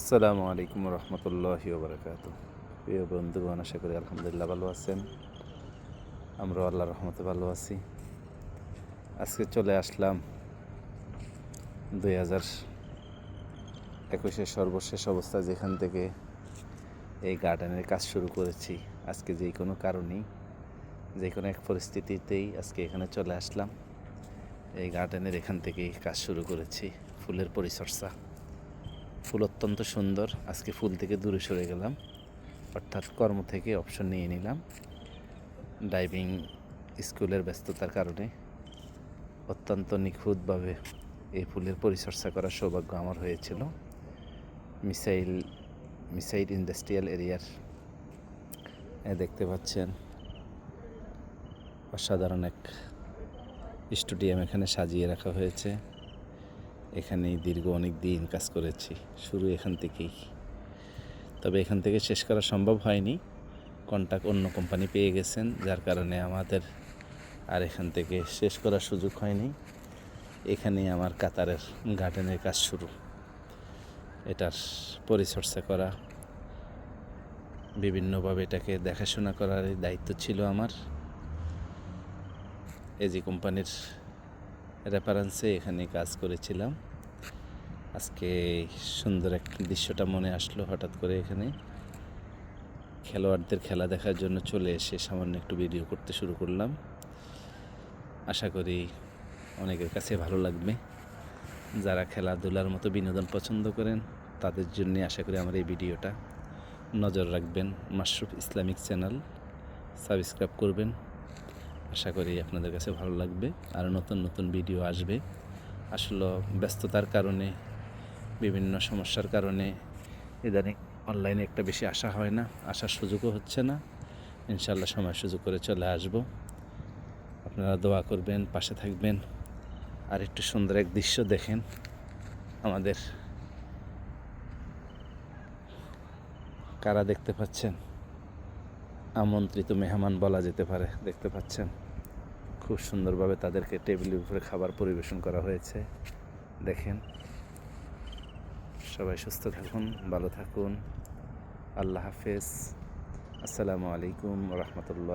আসসালামু আলাইকুম রহমতুল্লাহি ওবরাকাতুহু। প্রিয় বন্ধুগণ, আশা করি আলহামদুলিল্লাহ ভালো আছেন। আমরা আল্লাহর রহমতে ভালো আছি। আজকে চলে আসলাম 2021-এর সর্বশেষ অবস্থা, যেখান থেকে এই গার্ডেনের কাজ শুরু করেছি। আজকে যে কোনো কারণেই, যে কোনো এক পরিস্থিতিতেই আজকে এখানে চলে আসলাম। এই গার্ডেনের এখান থেকেই কাজ শুরু করেছি, ফুলের পরিচর্যা। ফুল অত্যন্ত সুন্দর। আজকে ফুল থেকে দূরে সরে গেলাম, অর্থাৎ কর্ম থেকে অবসর নিয়ে নিলাম। ড্রাইভিং স্কুলের ব্যস্ততার কারণে অত্যন্ত নিখুঁতভাবে এই ফুলের পরিচর্যা করার সৌভাগ্য আমার হয়েছিল। মিসাইল ইন্ডাস্ট্রিয়াল এরিয়ার দেখতে পাচ্ছেন অসাধারণ এক স্টেডিয়াম এখানে সাজিয়ে রাখা হয়েছে। এখানেই দীর্ঘ অনেক দিন কাজ করেছি, শুরু এখান থেকেই। তবে এখান থেকে শেষ করা সম্ভব হয়নি, কন্ট্রাক্ট অন্য কোম্পানি পেয়ে গেছেন, যার কারণে আমাদের আর এখান থেকে শেষ করার সুযোগ হয়নি। এখানেই আমার কাতারের গার্ডেনের কাজ শুরু। এটার পরিচর্যা করা, বিভিন্নভাবে এটাকে দেখাশোনা করার দায়িত্ব ছিল আমার। এজি কোম্পানির রেফারেন্সে এখানে কাজ করেছিলাম। আজকে সুন্দর এক দৃশ্যটা মনে আসলো হঠাৎ করে। এখানে খেলোয়াড়দের খেলা দেখার জন্য চলে এসে সামান্য একটু ভিডিও করতে শুরু করলাম। আশা করি অনেকের কাছে ভালো লাগবে। যারা খেলাধুলার মতো বিনোদন পছন্দ করেন তাদের জন্য আশা করি আমার এই ভিডিওটা। নজর রাখবেন, মাশরুফ ইসলামিক চ্যানেল সাবস্ক্রাইব করবেন। আশা করি আপনাদের কাছে ভালো লাগবে। আর নতুন নতুন ভিডিও আসবে। আসলে ব্যস্ততার কারণে, বিভিন্ন সমস্যার কারণে ইদানিং অনলাইনে একটা বেশি আসা হয় না, আসার সুযোগও হচ্ছে না। ইনশাআল্লাহ সময় সুযোগ করে চলে আসব। আপনারা দোয়া করবেন, পাশে থাকবেন। আর একটু সুন্দর এক দৃশ্য দেখেন। আমাদের কারা দেখতে পাচ্ছেন? আমন্ত্রিত মেহমান বলা যেতে পারে। দেখতে পাচ্ছেন খুব সুন্দরভাবে তাদেরকে টেবিলের উপরে খাবার পরিবেশন করা হয়েছে। দেখেন। সবাই সুস্থ থাকুন, ভালো থাকুন। আল্লাহ হাফেজ। আসসালামু আলাইকুম রহমতুল্লাহ।